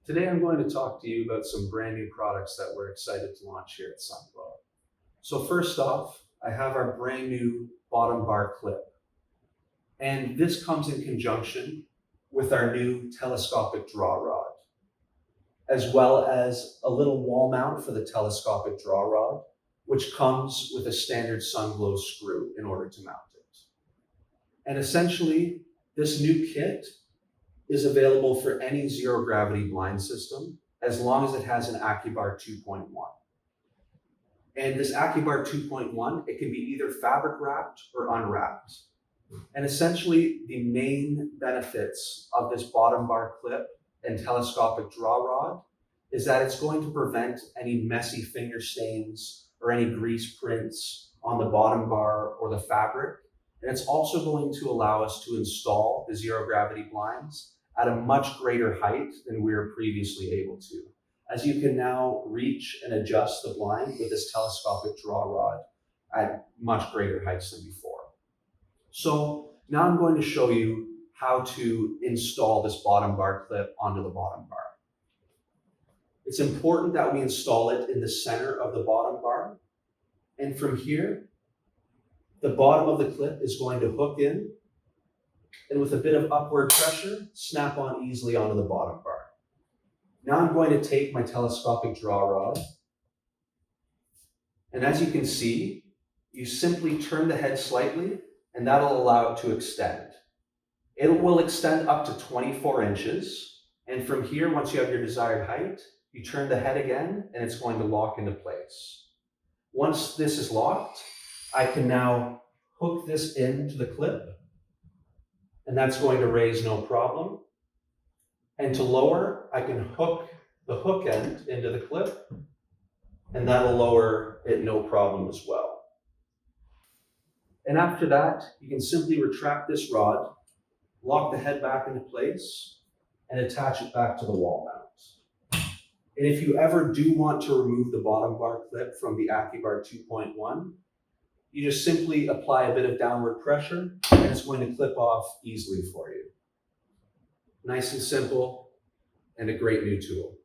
Today I'm going to talk to you about some brand new products that we're excited to launch here at Sunglow. So first off, I have our brand new bottom bar clip. And this comes in conjunction with our new telescopic draw rod, as well as a little wall mount for the telescopic draw rod, which comes with a standard Sunglow screw in order to mount it. And essentially, this new kit is available for any zero gravity blind system as long as it has an AccuBar 2.1. And this AccuBar 2.1, it can be either fabric wrapped or unwrapped. And essentially, the main benefits of this bottom bar clip and telescopic draw rod is that it's going to prevent any messy finger stains or any grease prints on the bottom bar or the fabric. And it's also going to allow us to install the zero gravity blinds at a much greater height than we were previously able to, as you can now reach and adjust the blind with this telescopic draw rod at much greater heights than before. So now I'm going to show you how to install this bottom bar clip onto the bottom bar. It's important that we install it in the center of the bottom bar. And from here, the bottom of the clip is going to hook in, and with a bit of upward pressure, snap on easily onto the bottom bar. Now I'm going to take my telescopic draw rod, and as you can see, you simply turn the head slightly, and that'll allow it to extend. It will extend up to 24 inches, and from here, once you have your desired height, you turn the head again, and it's going to lock into place. Once this is locked, I can now hook this into the clip, and that's going to raise no problem. And to lower, I can hook the hook end into the clip, and that'll lower it no problem as well. And after that, you can simply retract this rod, lock the head back into place, and attach it back to the wall mount. And if you ever do want to remove the bottom bar clip from the AccuBar 2.1, you just simply apply a bit of downward pressure, and it's going to clip off easily for you. Nice and simple, and a great new tool.